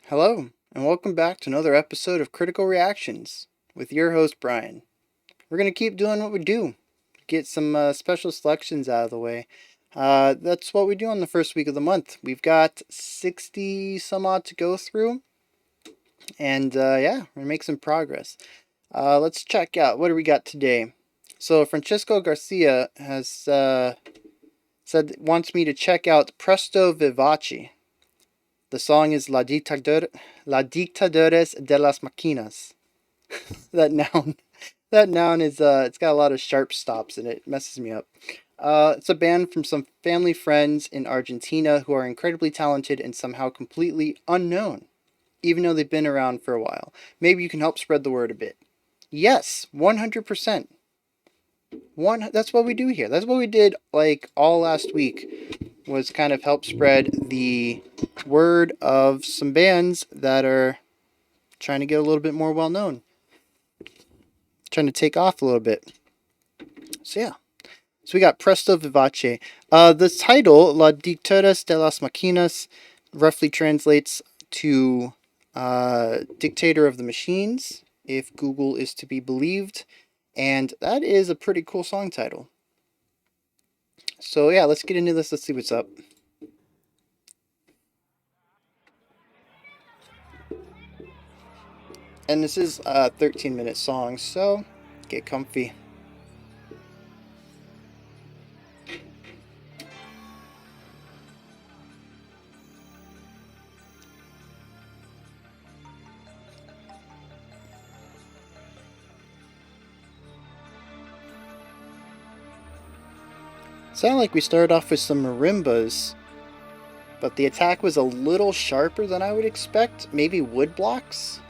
Hello, and welcome back to another episode of Critical Reactions with your host, Bryan. We're going to keep doing what we do, get some special selections out of the way. That's what we do on the first week of the month. We've got 60 some odd to go through, and we're going to make some progress. Let's check out what do we got today. So, Francisco Garcia has said wants me to check out Presto Vivace. The song is La Dictadura de las Maquinas. That noun is it's got a lot of sharp stops and it messes me up. It's a band from some family friends in Argentina who are incredibly talented and somehow completely unknown, even though they've been around for a while. Maybe you can help spread the word a bit. Yes, 100%. That's what we do here. That's what we did like all last week, was kind of help spread the word of some bands that are trying to get a little bit more well known, trying to take off a little bit. So we got Presto Vivace. The title La Dictadura de las Maquinas roughly translates to Dictator of the Machines, if Google is to be believed, and that is a pretty cool song title. So yeah, let's get into this. Let's see what's up. And this is a 13-minute song, so get comfy. Sounded like we started off with some marimbas, but the attack was a little sharper than I would expect. Maybe wood blocks?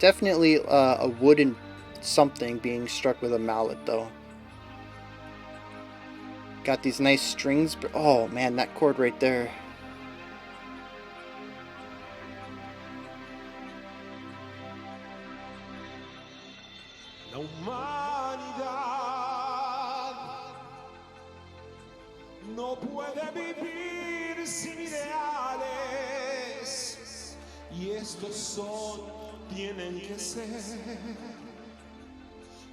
Definitely a wooden something being struck with a mallet, though. Got these nice strings. Oh man, that chord right there. La humanidad no puede vivir sin ideales, y estos tienen que ser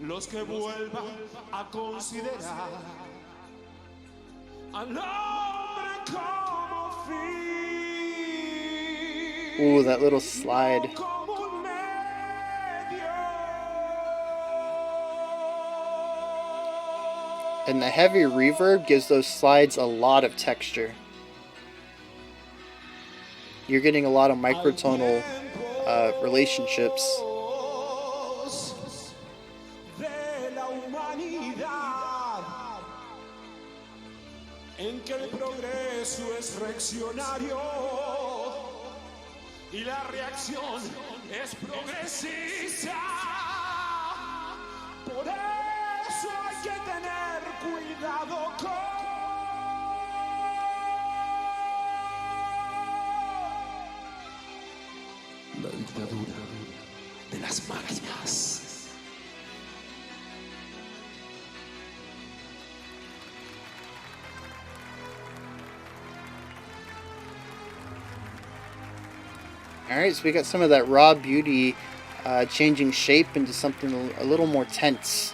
los que vuelvan a considerar al hombre como fin. Ooh, that little slide. And the heavy reverb gives those slides a lot of texture. You're getting a lot of microtonal relationships. En que el progreso es reaccionario y la reacción es progresista. Por eso hay que tener cuidado con la dictadura de las máquinas. Alright, so we got some of that raw beauty changing shape into something a little more tense.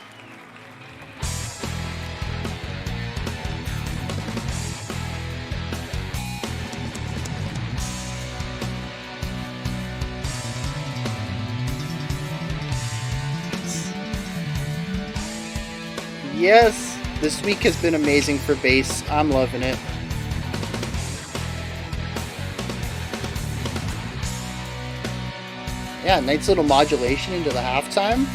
Yes, this week has been amazing for bass. I'm loving it. Yeah, nice little modulation into the halftime.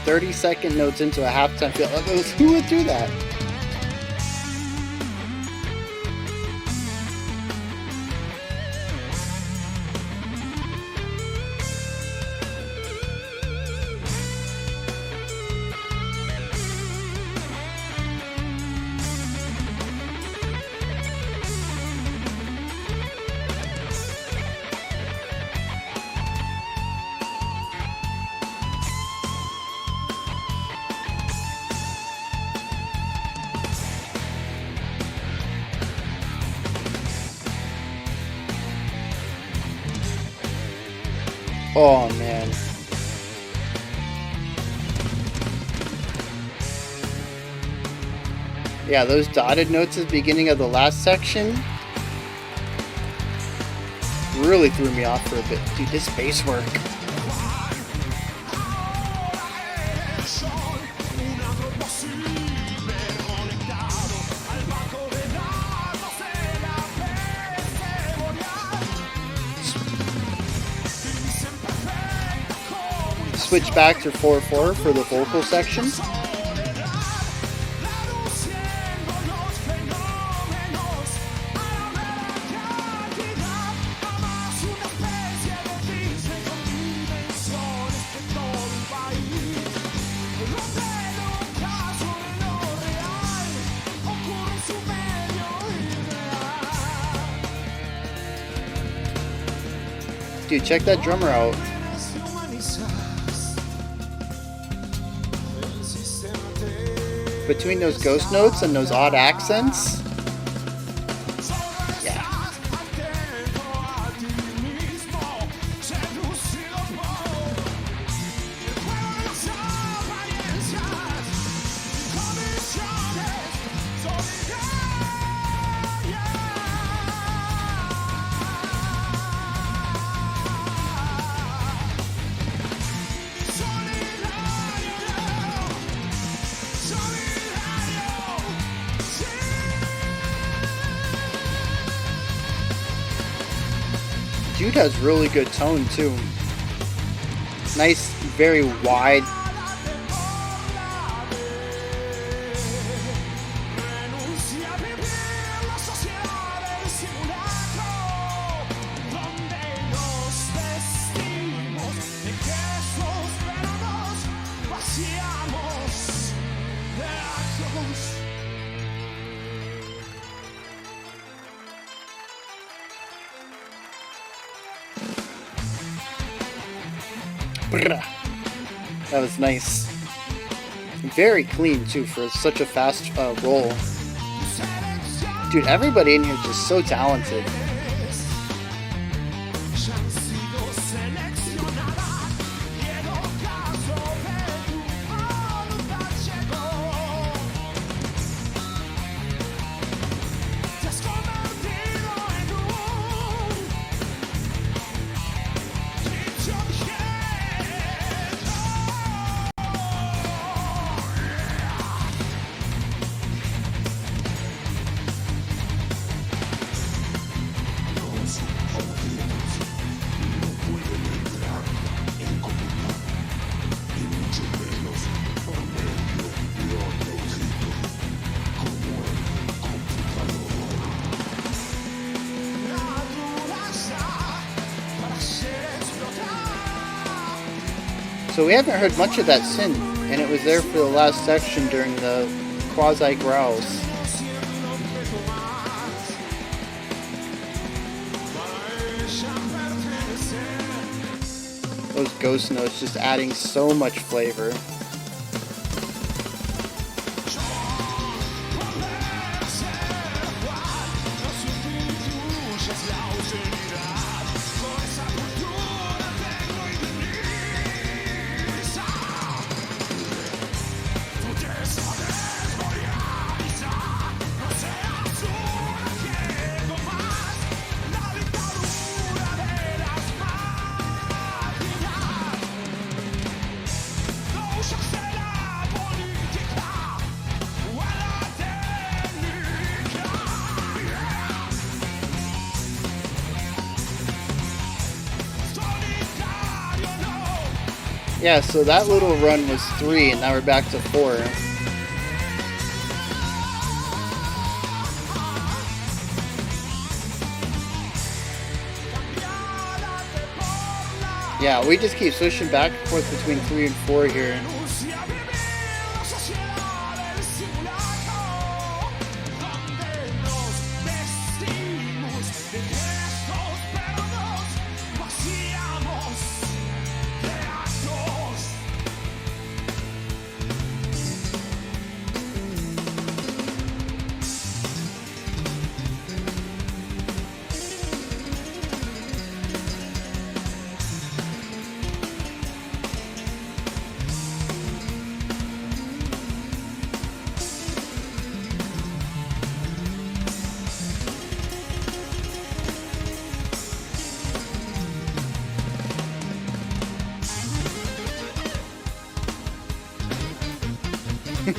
"30-second notes into a halftime feel." Who would do that? Oh man. Yeah, those dotted notes at the beginning of the last section really threw me off for a bit. Dude, this bass work. Switch back to 4/4 for the vocal section. Dude, check that drummer out. Between those ghost notes and those odd accents. Yeah. Dude has really good tone too. Nice, very wide. That was nice. Very clean too for such a fast roll. Dude, everybody in here is just so talented. So we haven't heard much of that synth, and it was there for the last section during the quasi-growls. Those ghost notes just adding so much flavor. Yeah, so that little run was 3, and now we're back to 4. Yeah, we just keep switching back and forth between 3 and 4 here. I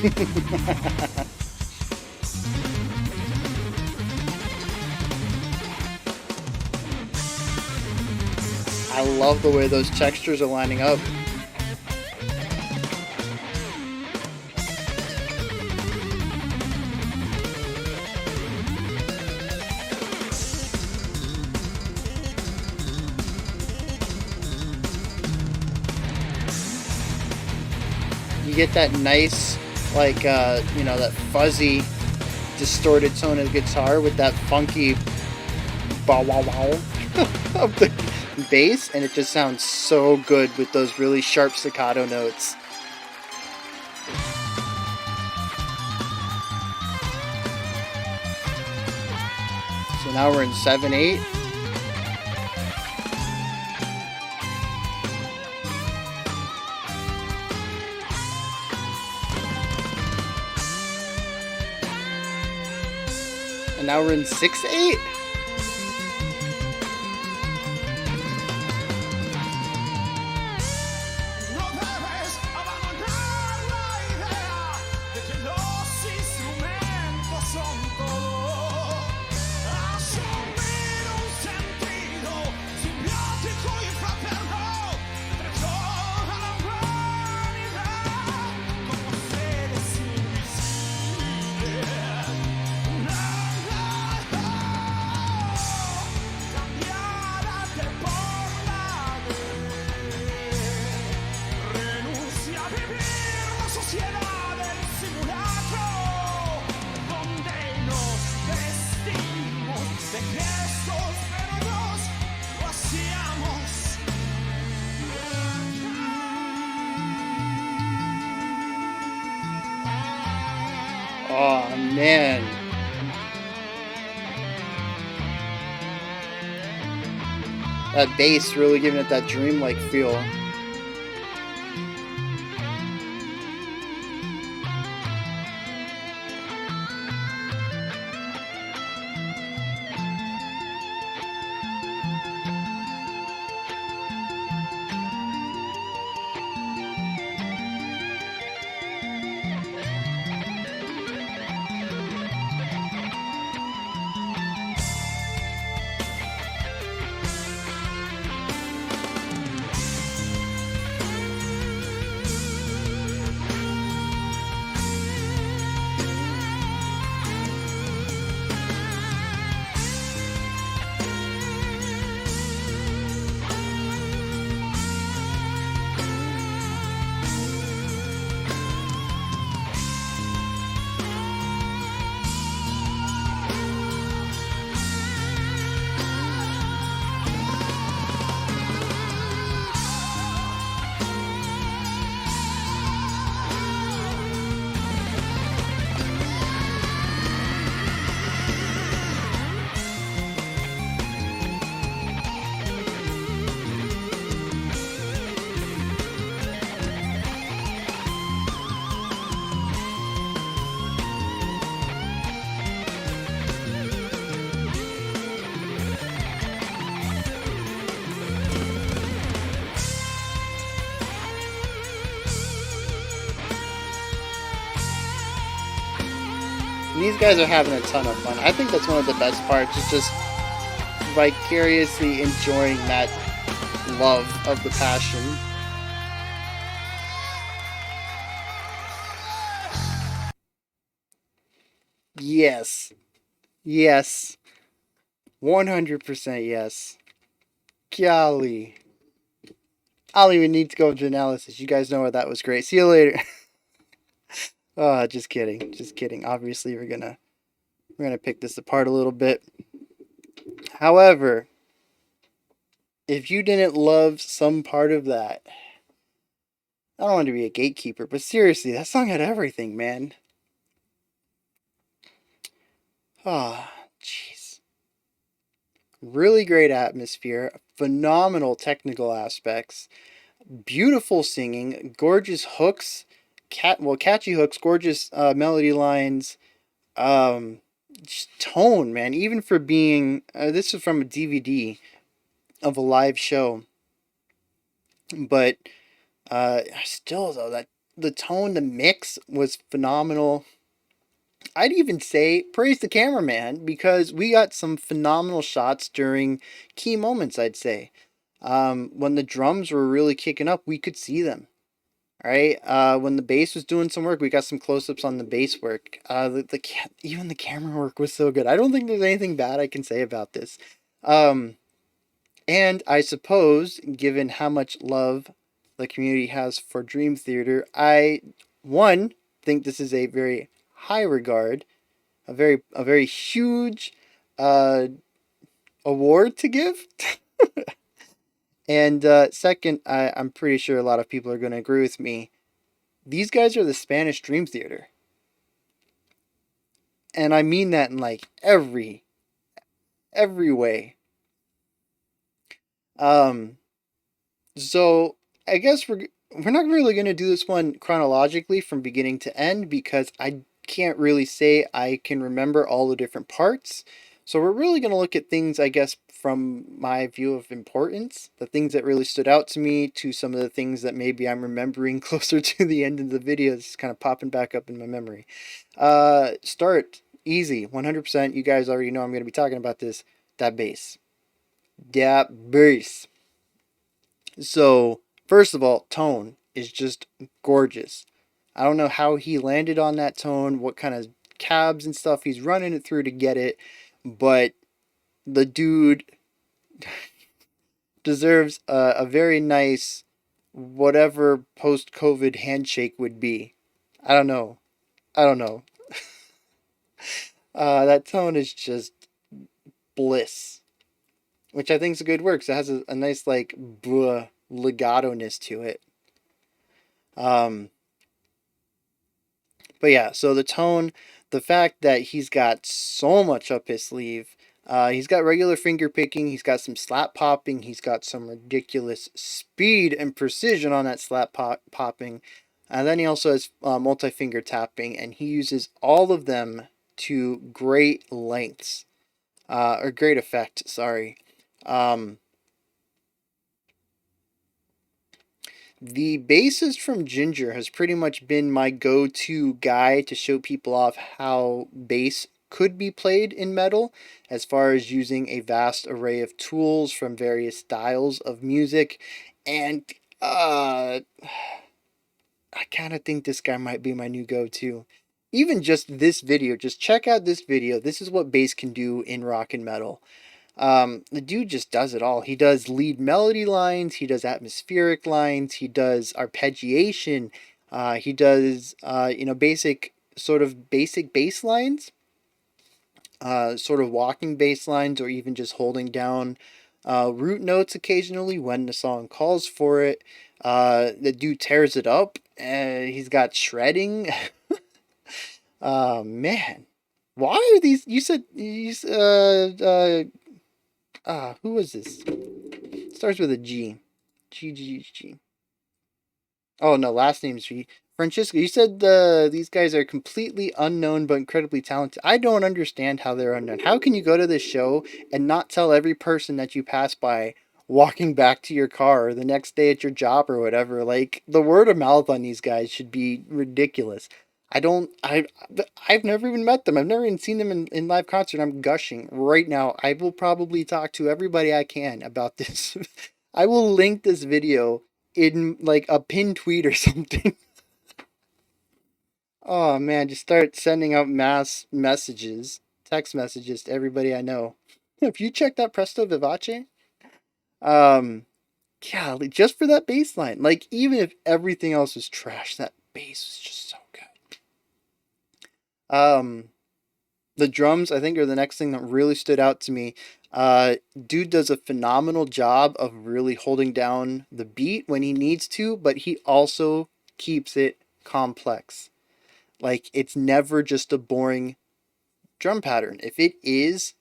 love the way those textures are lining up. You get that nice, like, that fuzzy, distorted tone of the guitar with that funky bow wow wow of the bass, and it just sounds so good with those really sharp staccato notes. So now we're in 7/8. And now we're in 6/8. No debes abandonar la idea de que los instrumentos son todo. Asumir un sentido simbiótico y fraterno entre toda la humanidad como seres invisibles. Cambiárate por la renuncia a vivir la sociedad del simulacro, donde nos vestimos de gestos, pero nos vaciamos. Oh man. That bass really giving it that dreamlike feel. And these guys are having a ton of fun. I think that's one of the best parts, is just vicariously enjoying that love of the passion. Yes. Yes. 100% yes. Golly. I don't even need to go into analysis. You guys know where that was great. See you later. Oh, just kidding. Just kidding. Obviously, we're gonna pick this apart a little bit. However, if you didn't love some part of that, I don't want to be a gatekeeper, but seriously, that song had everything, man. Ah, oh, jeez. Really great atmosphere, phenomenal technical aspects, beautiful singing, gorgeous hooks, catchy hooks, gorgeous melody lines, just tone, man. Even for being this is from a DVD of a live show, but still though, the tone, the mix was phenomenal. I'd even say praise the cameraman because we got some phenomenal shots during key moments, I'd say. When the drums were really kicking up, we could see them. Right. When the bass was doing some work, we got some close-ups on the bass work. Even the camera work was so good. I don't think there's anything bad I can say about this. Um, and I suppose, given how much love the community has for Dream Theater, I one think this is a very high regard, a very huge uh, award to give. And second, I'm pretty sure a lot of people are going to agree with me. These guys are the Spanish Dream Theater. And I mean that in like every way. Um so I guess we're not really going to do this one chronologically from beginning to end because I can't really say I can remember all the different parts. So we're really going to look at things I guess from my view of importance, the things that really stood out to me to some of the things that maybe I'm remembering closer to the end of the video. It's kind of popping back up in my memory. Start easy, 100%. You guys already know I'm going to be talking about this. That bass. That bass. So, first of all, tone is just gorgeous. I don't know how he landed on that tone, what kind of cabs and stuff he's running it through to get it, but the dude deserves a very nice whatever post-COVID handshake would be. I don't know. I don't know. That tone is just bliss, which I think is a good work. So it has a nice like legato-ness to it. Um, but yeah, so the tone, the fact that he's got so much up his sleeve. He's got regular finger picking, he's got some slap popping, he's got some ridiculous speed and precision on that popping. And then he also has multi finger tapping, and he uses all of them to great lengths, or great effect, sorry. Um, The bassist from Ginger has pretty much been my go-to guy to show people off how bass could be played in metal, as far as using a vast array of tools from various styles of music. And I kind of think this guy might be my new go-to. Even just this video, just check out this video. This is what bass can do in rock and metal. The dude just does it all. He does lead melody lines, he does atmospheric lines, he does arpeggiation, he does basic bass lines, sort of walking bass lines, or even just holding down root notes occasionally when the song calls for it. The dude tears it up. He's got shredding. Man, why are these? You said who was this? Starts with a G. G. Oh no, last name's G. Francisco, you said these guys are completely unknown but incredibly talented. I don't understand how they're unknown. How can you go to this show and not tell every person that you pass by walking back to your car or the next day at your job or whatever? Like, the word of mouth on these guys should be ridiculous. I've never even met them. I've never even seen them in live concert. I'm gushing right now. I will probably talk to everybody I can about this. I will link this video in like a pinned tweet or something. Oh man, just start sending out mass messages, text messages to everybody I know. If you check that Presto Vivace, um, golly, just for that bass line, like even if everything else was trash, that bass was just so good. The drums, I think, are the next thing that really stood out to me. Dude does a phenomenal job of really holding down the beat when he needs to, but he also keeps it complex. Like, it's never just a boring drum pattern. If it is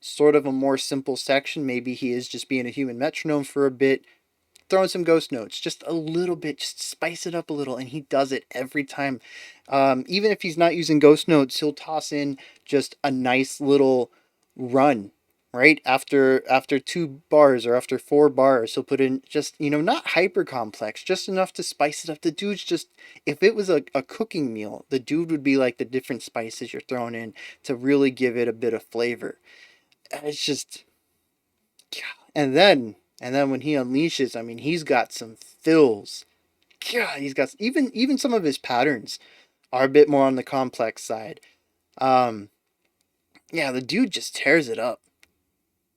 sort of a more simple section, maybe he is just being a human metronome for a bit, throw in some ghost notes, just a little bit, just spice it up a little, and he does it every time. Even if he's not using ghost notes, he'll toss in just a nice little run right? After 2 bars or after 4 bars, he'll put in just, not hyper complex, just enough to spice it up. The dude's just, if it was a cooking meal, the dude would be like the different spices you're throwing in to really give it a bit of flavor. It's just, and then when he unleashes, I mean, he's got some fills. God, he's got even some of his patterns are a bit more on the complex side. Um, yeah, the dude just tears it up,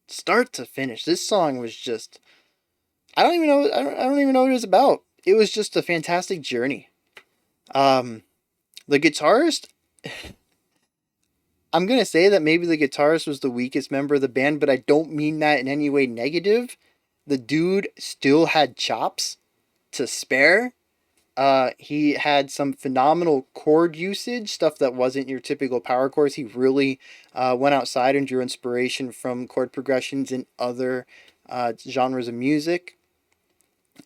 start to finish. This song was just, I don't even know, I don't even know what it was about. It was just a fantastic journey. Um, the guitarist, I'm gonna say that maybe the guitarist was the weakest member of the band, but I don't mean that in any way negative. The dude still had chops to spare. He had some phenomenal chord usage, stuff that wasn't your typical power chords. He really went outside and drew inspiration from chord progressions in other genres of music.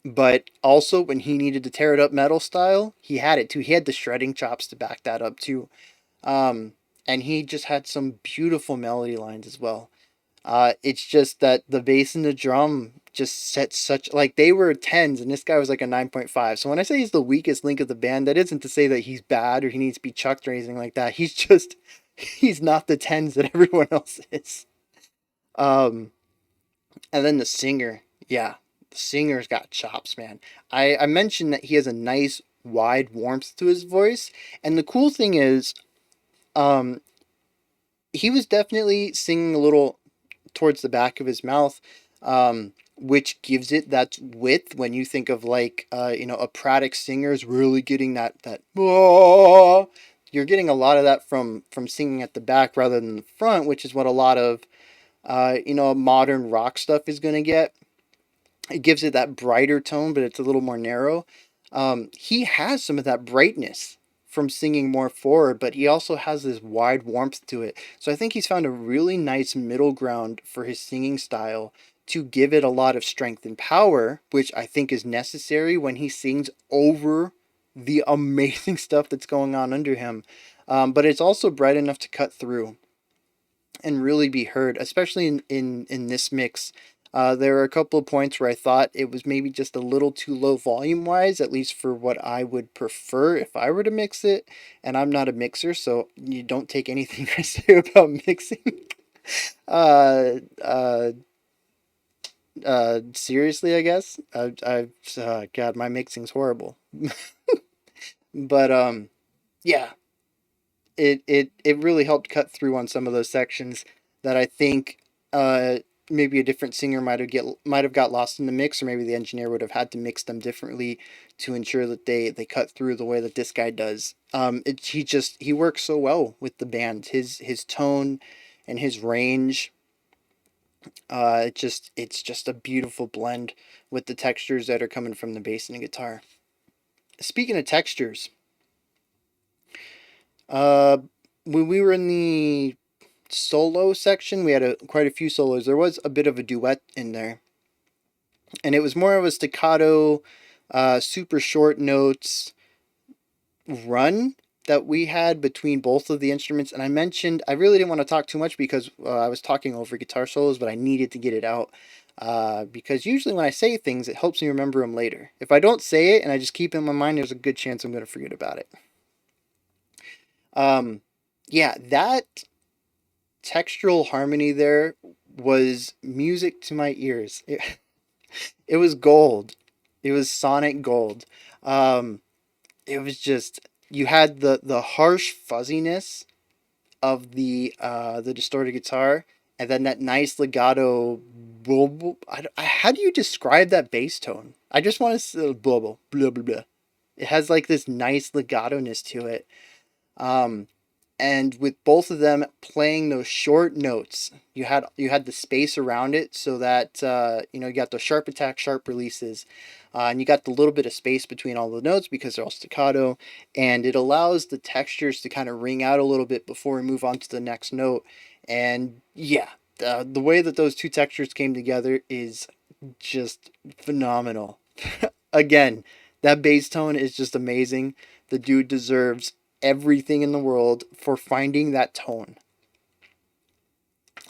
But also, when he needed to tear it up metal style, he had it too. He had the shredding chops to back that up too. Um, and he just had some beautiful melody lines as well. It's just that the bass and the drum just set such, like, they were tens and this guy was like a 9.5. So when I say he's the weakest link of the band, that isn't to say that he's bad or he needs to be chucked or anything like that. He's just, he's not the tens that everyone else is. Um, and then the singer, yeah, the singer's got chops, man. I mentioned that he has a nice wide warmth to his voice, and the cool thing is, um, he was definitely singing a little towards the back of his mouth, which gives it that width. When you think of like operatic singers really getting that "Ah," you're getting a lot of that from singing at the back rather than the front, which is what a lot of modern rock stuff is going to get. It gives it that brighter tone, but it's a little more narrow. He has some of that brightness from singing more forward, but he also has this wide warmth to it. So I think he's found a really nice middle ground for his singing style to give it a lot of strength and power, which I think is necessary when he sings over the amazing stuff that's going on under him. But it's also bright enough to cut through and really be heard, especially in this mix. There were a couple of points where I thought it was maybe just a little too low volume wise, at least for what I would prefer if I were to mix it. And I'm not a mixer, so you don't take anything I say about mixing uh, uh, seriously, I guess. God, my mixing's horrible. But yeah, it really helped cut through on some of those sections that I think uh, maybe a different singer might have got lost in the mix, or maybe the engineer would have had to mix them differently to ensure that they cut through the way that this guy does. He works so well with the band. His tone and his range. It's just a beautiful blend with the textures that are coming from the bass and the guitar. Speaking of textures, uh, when we were in the solo section, we had quite a few solos. There was a bit of a duet in there, and it was more of a staccato, super short notes run that we had between both of the instruments. And I mentioned I really didn't want to talk too much because I was talking over guitar solos, but I needed to get it out. Because usually when I say things, it helps me remember them later. If I don't say it and I just keep it in my mind, there's a good chance I'm going to forget about it. Um, yeah, that textural harmony there was music to my ears. It was gold. It was sonic gold. Um, it was just, you had the harsh fuzziness of the distorted guitar, and then that nice legato. How do you describe that bass tone? I just want to say blah blah blah blah blah. It has like this nice legato-ness to it. Um, and with both of them playing those short notes, you had the space around it so that you got the sharp attack, sharp releases, and you got the little bit of space between all the notes because they're all staccato, and it allows the textures to kind of ring out a little bit before we move on to the next note. And yeah, the way that those two textures came together is just phenomenal. Again, that bass tone is just amazing. The dude deserves everything in the world for finding that tone.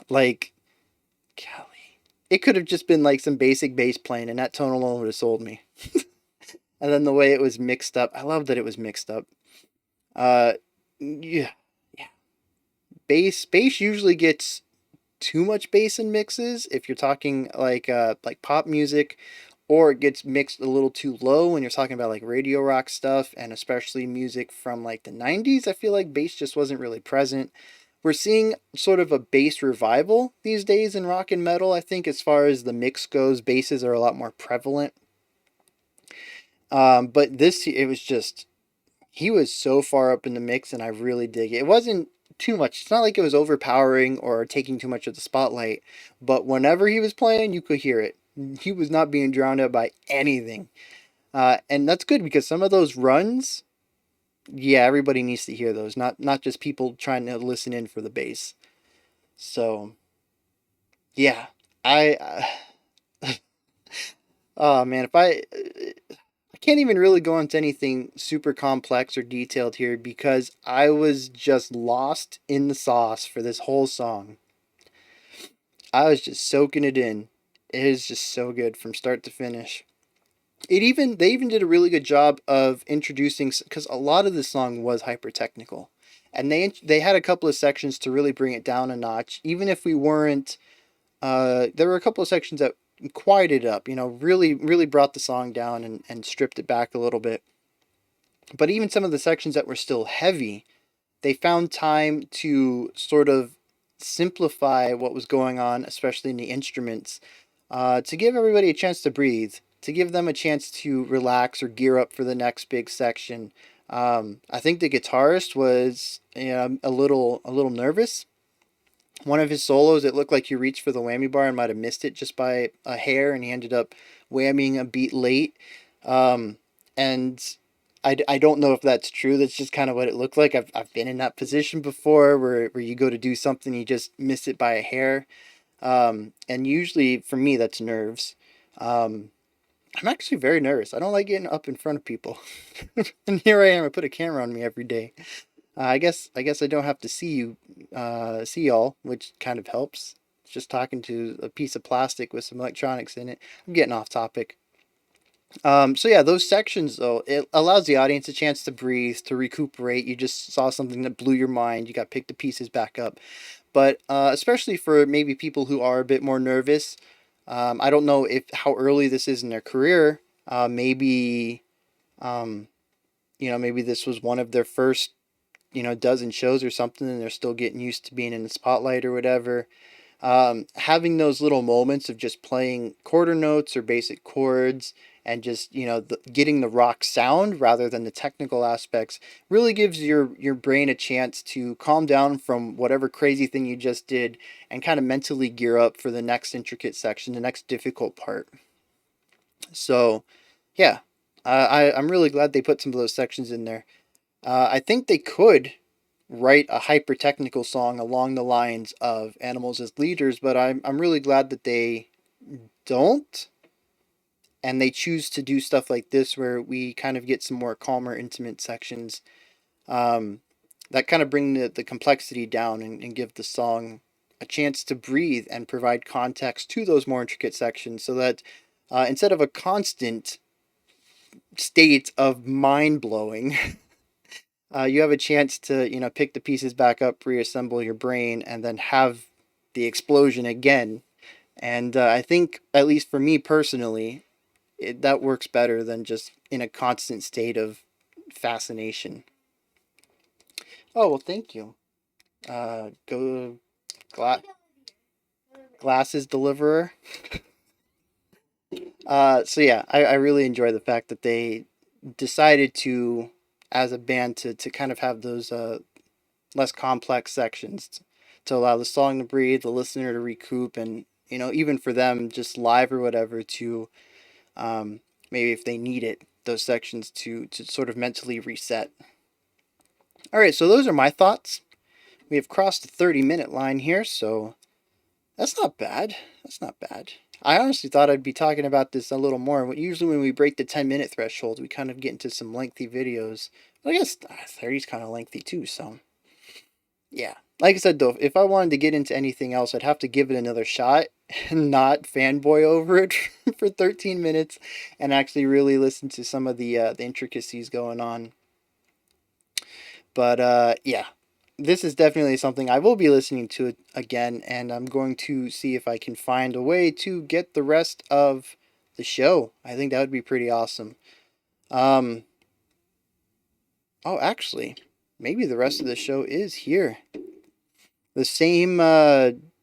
Like, golly. It could have just been like some basic bass playing, and that tone alone would have sold me. And then the way it was mixed up, I love that it was mixed up. Uh, yeah, yeah. Bass usually gets too much bass in mixes if you're talking like pop music, or it gets mixed a little too low when you're talking about like radio rock stuff, and especially music from like the 90s. I feel like bass just wasn't really present. We're seeing sort of a bass revival these days in rock and metal. I think as far as the mix goes, basses are a lot more prevalent. But this, it was just, he was so far up in the mix, and I really dig it. It wasn't too much. It's not like it was overpowering or taking too much of the spotlight, but whenever he was playing, you could hear it. He was not being drowned out by anything. And that's good because some of those runs, yeah, everybody needs to hear those, not just people trying to listen in for the bass. So, yeah, oh man, if I can't even really go into anything super complex or detailed here because I was just lost in the sauce for this whole song. I was just soaking it in. It is just so good from start to finish. They even did a really good job of introducing, because a lot of this song was hyper technical, and they had a couple of sections to really bring it down a notch. Even if we weren't, there were a couple of sections that quieted up, really brought the song down and stripped it back a little bit. But even some of the sections that were still heavy, they found time to sort of simplify what was going on, especially in the instruments, to give everybody a chance to breathe, to give them a chance to relax or gear up for the next big section. I think the guitarist was a little nervous. One of his solos, it looked like he reached for the whammy bar and might have missed it just by a hair, and he ended up whammying a beat late. And I don't know if that's true. That's just kind of what it looked like. I've been in that position before where you go to do something, you just miss it by a hair. And usually for me, that's nerves. I'm actually very nervous. I don't like getting up in front of people. And here I am. I put a camera on me every day. I guess I don't have to see y'all, which kind of helps. It's just talking to a piece of plastic with some electronics in it. I'm getting off topic. So yeah, those sections though, it allows the audience a chance to breathe, to recuperate. You just saw something that blew your mind. You got picked the pieces back up. But especially for maybe people who are a bit more nervous, I don't know if how early this is in their career. Maybe maybe this was one of their first dozen shows or something, and they're still getting used to being in the spotlight or whatever. Having those little moments of just playing quarter notes or basic chords and just getting the rock sound rather than the technical aspects really gives your brain a chance to calm down from whatever crazy thing you just did and kind of mentally gear up for the next intricate section, the next difficult part. So yeah, I'm really glad they put some of those sections in there. I think they could write a hyper technical song along the lines of Animals as Leaders, but I'm really glad that they don't, and they choose to do stuff like this where we kind of get some more calmer, intimate sections that kind of bring the complexity down and give the song a chance to breathe and provide context to those more intricate sections, so that instead of a constant state of mind blowing, you have a chance to pick the pieces back up, reassemble your brain, and then have the explosion again. And I think, at least for me personally, that works better than just in a constant state of fascination. Oh well, thank you. Go gla- glasses deliverer. So yeah, I really enjoy the fact that they decided to, as a band, to kind of have those less complex sections to allow the song to breathe, the listener to recoup, and even for them just live or whatever to maybe if they need it, those sections to sort of mentally reset. All right, so those are my thoughts. We have crossed the 30-minute line here, so that's not bad. That's not bad. I honestly thought I'd be talking about this a little more. Usually when we break the 10-minute threshold, we kind of get into some lengthy videos. But I guess 30 is kind of lengthy too, so yeah. Like I said though, if I wanted to get into anything else, I'd have to give it another shot. and not fanboy over it for 13 minutes and actually really listen to some of the intricacies going on. But yeah, this is definitely something I will be listening to again, and I'm going to see if I can find a way to get the rest of the show. I think that would be pretty awesome. Um, oh, actually, maybe the rest of the show is here. The same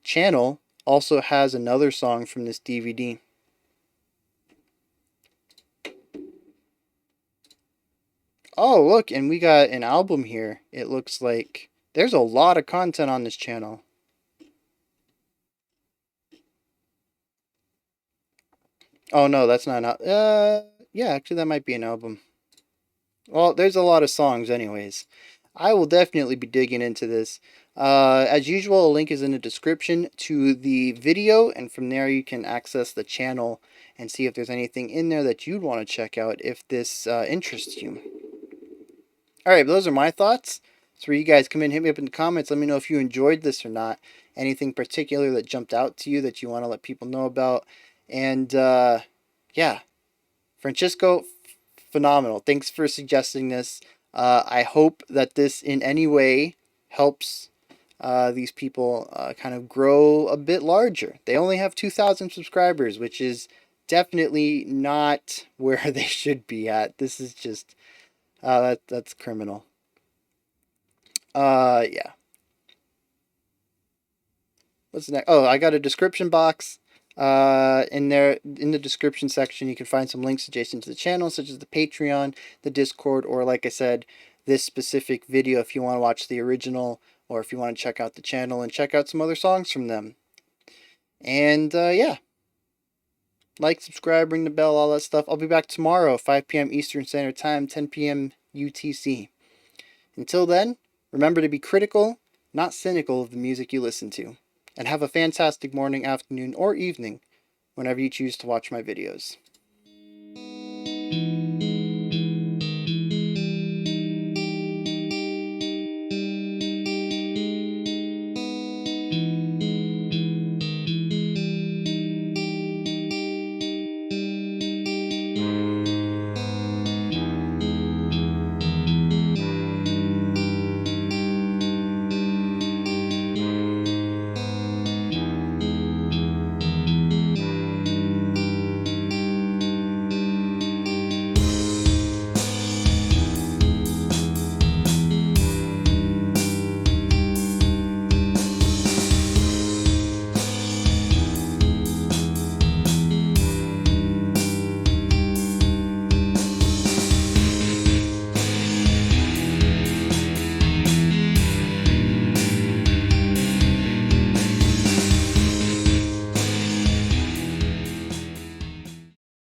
channel also has another song from this DVD. Oh, look, and we got an album here. It looks like there's a lot of content on this channel. Oh no, that's not an yeah, actually that might be an album. Well, there's a lot of songs anyways. I will definitely be digging into this. As usual, a link is in the description to the video, and from there you can access the channel and see if there's anything in there that you'd want to check out if this interests you. Alright, those are my thoughts. So where you guys come in, hit me up in the comments. Let me know if you enjoyed this or not. Anything particular that jumped out to you that you want to let people know about. And yeah, Francisco, phenomenal. Thanks for suggesting this. I hope that this in any way helps these people kind of grow a bit larger. They only have 2,000 subscribers, which is definitely not where they should be at. This is just that's criminal. Yeah. What's next? Oh, I got a description box. In there, in the description section, you can find some links adjacent to the channel, such as the Patreon, the Discord, or like I said, this specific video if you want to watch the original, or if you want to check out the channel and check out some other songs from them. And yeah, like, subscribe, ring the bell, all that stuff. I'll be back tomorrow, 5 p.m. Eastern Standard Time, 10 p.m. UTC. Until then, remember to be critical, not cynical of the music you listen to. And have a fantastic morning, afternoon, or evening whenever you choose to watch my videos.